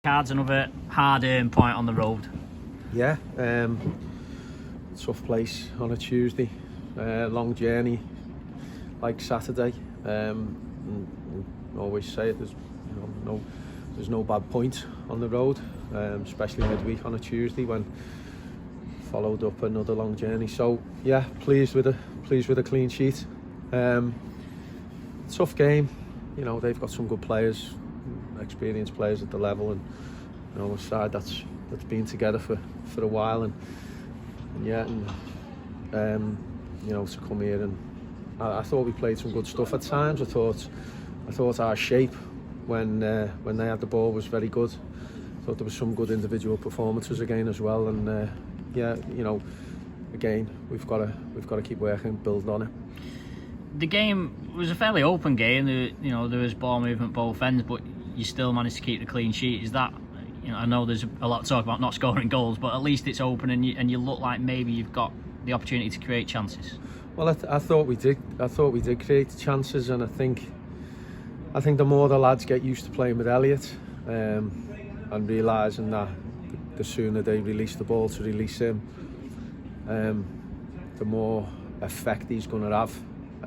Cards another hard-earned point on the road. Yeah, tough place on a Tuesday, long journey like Saturday. And always say it, there's no bad point on the road, especially midweek on a Tuesday when followed up another long journey. So yeah, pleased with a clean sheet. Tough game, they've got some good players, experienced players at the level, and a side that's been together for a while, and to come here, and I thought we played some good stuff at times. I thought our shape when they had the ball was very good. I thought there was some good individual performances again as well, and again we've got to keep working, build on it. The game was a fairly open game. There was ball movement both ends, but you still managed to keep the clean sheet. Is that, I know there's a lot of talk about not scoring goals, but at least it's open, and you look like maybe you've got the opportunity to create chances. Well, I thought we did. I thought we did create chances, and I think the more the lads get used to playing with Elliot, and realising that the sooner they release the ball to release him, the more effect he's going to have.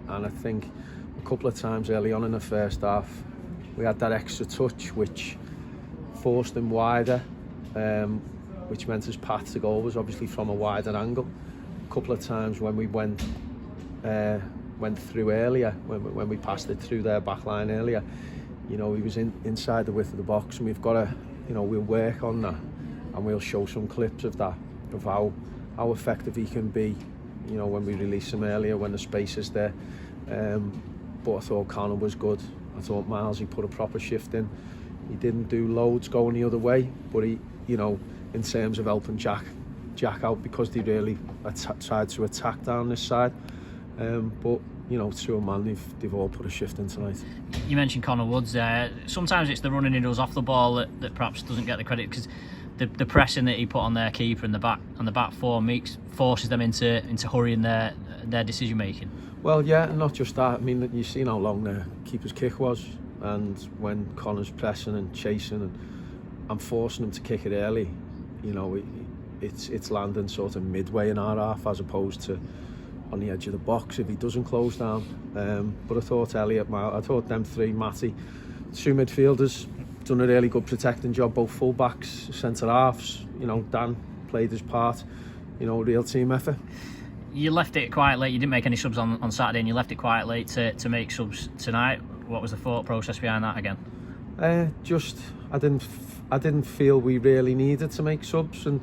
And I think a couple of times early on in the first half, we had that extra touch which forced him wider, which meant his path to goal was obviously from a wider angle. A couple of times when we went through earlier, when we passed it through their back line earlier, he was inside the width of the box, and we've got to, we'll work on that, and we'll show some clips of that, of how effective he can be, when we release him earlier, when the space is there. But I thought Connor was good. I thought Miles, he put a proper shift in. He didn't do loads going the other way, but he, in terms of helping Jack out, because they really tried to attack down this side. But to a man, they've all put a shift in tonight. You mentioned Connor Woods there. Sometimes it's the running he does off the ball that perhaps doesn't get the credit, because the pressing that he put on their keeper and the back four forces them into hurrying their decision making. Well, yeah, and not just that. I mean, you've seen how long the keeper's kick was, and when Connor's pressing and chasing and forcing him to kick it early, it's landing sort of midway in our half as opposed to on the edge of the box if he doesn't close down. But I thought Elliot, I thought them three, Matty, two midfielders, done a really good protecting job, both full-backs, centre-halves. Dan played his part, real team effort. You left it quite late. You didn't make any subs on Saturday, and you left it quite late to make subs tonight. What was the thought process behind that again? I didn't feel we really needed to make subs, and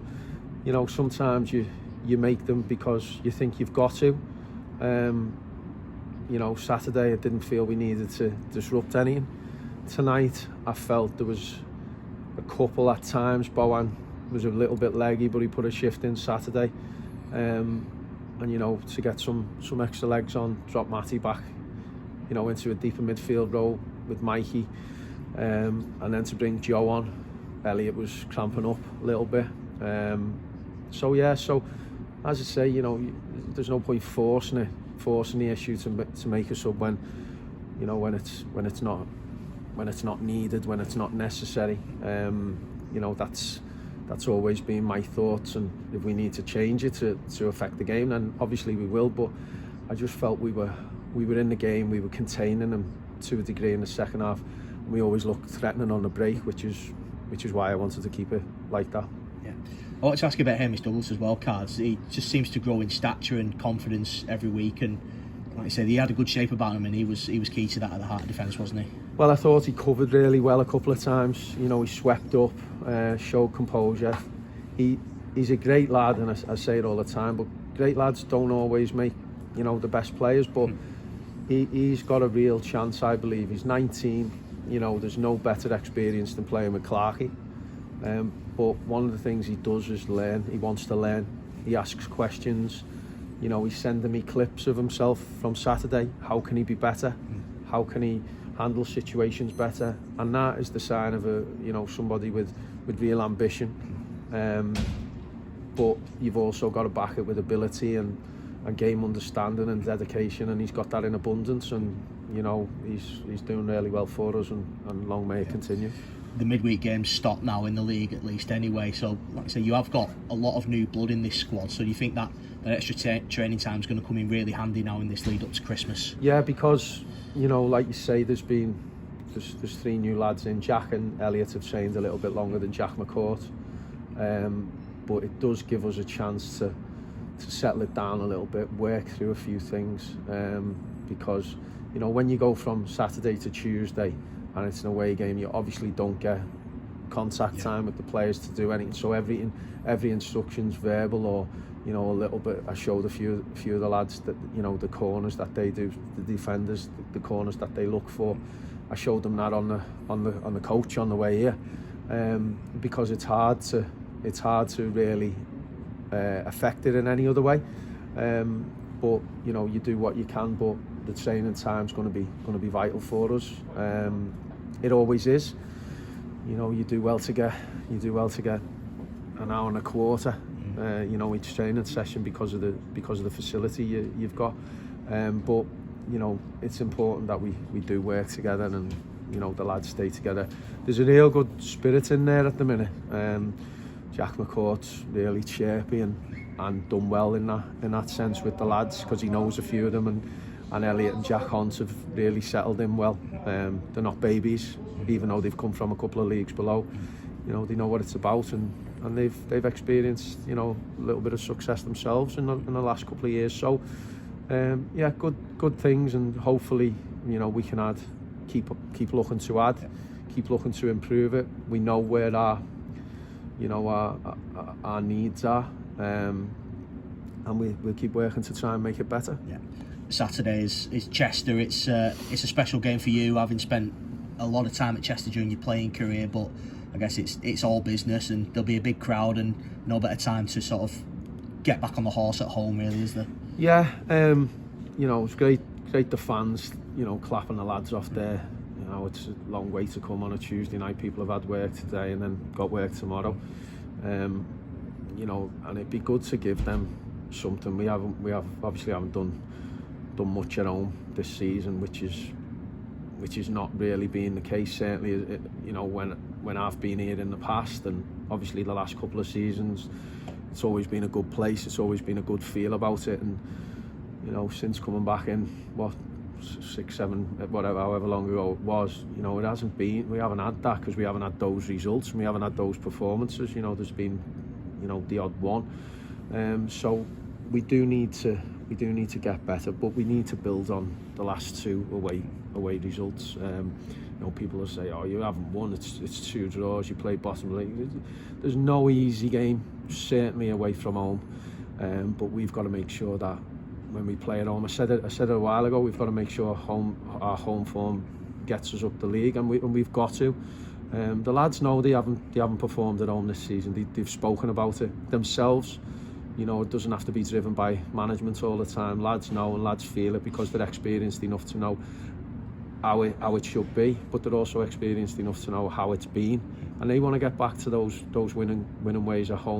sometimes you make them because you think you've got to. Saturday I didn't feel we needed to disrupt anything. Tonight I felt there was a couple at times. Bowen was a little bit leggy, but he put a shift in Saturday. And to get some extra legs on, drop Matty back, into a deeper midfield role with Mikey, and then to bring Joe on. Elliot was cramping up a little bit. So as I say, there's no point forcing the issue to make a sub when it's not needed, when it's not necessary. That's always been my thoughts, and if we need to change it to affect the game, then obviously we will. But I just felt we were in the game, we were containing them to a degree in the second half, and we always looked threatening on the break, which is why I wanted to keep it like that. Yeah. I want to ask you about Hamish Douglas as well, Cards. He just seems to grow in stature and confidence every week, and like I said, he had a good shape about him, and he was key to that at the heart of defence, wasn't he? Well, I thought he covered really well a couple of times. He swept up, showed composure. He's a great lad, and I say it all the time, but great lads don't always make the best players, but he's got a real chance, I believe. He's 19. There's no better experience than playing with Clarkey. But one of the things he does is learn. He wants to learn. He asks questions. He's sending me clips of himself from Saturday. How can he be better? How can he handle situations better? And that is the sign of somebody with real ambition. But you've also got to back it with ability and game understanding and dedication, and he's got that in abundance. And you know, he's doing really well for us, and long may it continue. The midweek games stop now in the league, at least anyway, so like I say, you have got a lot of new blood in this squad, so do you think that extra training time is going to come in really handy now in this lead up to Christmas? Yeah, because, you know, like you say, there's 3 new lads in. Jack and Elliot have trained a little bit longer than Jack McCourt, but it does give us a chance to settle it down a little bit, work through a few things, because, you know, when you go from Saturday to Tuesday and it's an away game, you obviously don't get contact time with the players to do anything, so every instruction's verbal, or, you know, a little bit. I showed a few of the lads that, you know, the corners that they do, the defenders, the corners that they look for. I showed them that on the coach on the way here, because it's hard to really affect it in any other way. But, you know, you do what you can, but the training time's going to be vital for us. It always is. You know, you do well to get an hour and a quarter, you know, each training session because of the facility you've got. But, you know, it's important that we do work together, and, you know, the lads stay together. There's a real good spirit in there at the minute. Jack McCourt's really chirpy and done well in that sense with the lads, because he knows a few of them, and Elliot and Jack Hunt have really settled in well. They're not babies, even though they've come from a couple of leagues below. You know, they know what it's about, and they've experienced, you know, a little bit of success themselves in the last couple of years. So yeah, good things, and hopefully, you know, we can keep looking to add, keep looking to improve it. We know where our needs are, and we'll keep working to try and make it better. Yeah. Saturday is Chester. It's a special game for you, having spent a lot of time at Chester during your playing career, but I guess it's all business, and there'll be a big crowd, and no better time to sort of get back on the horse at home, really, is there? Yeah, you know, it's great the fans, you know, clapping the lads off there. You know, it's a long way to come on a Tuesday night. People have had work today and then got work tomorrow. You know, and it'd be good to give them something. We obviously haven't done much at home this season, which is not really being the case. Certainly, you know, when I've been here in the past, and obviously the last couple of seasons, it's always been a good place. It's always been a good feel about it, and, you know, since coming back in 6, 7, whatever, however long ago it was, you know, it hasn't been. We haven't had that, because we haven't had those results, and we haven't had those performances. You know, there's been, you know, the odd one. So we do need to get better, but we need to build on the last 2 away results. You know, people will say, "Oh, you haven't won. It's 2 draws. You play bottom league." There's no easy game, certainly away from home. But we've got to make sure that when we play at home, I said it a while ago, we've got to make sure our home form gets us up the league, and we've got to. The lads know they haven't performed at home this season. They've spoken about it themselves. You know, it doesn't have to be driven by management all the time. Lads know, and lads feel it, because they're experienced enough to know how it should be, but they're also experienced enough to know how it's been, and they want to get back to those winning ways at home.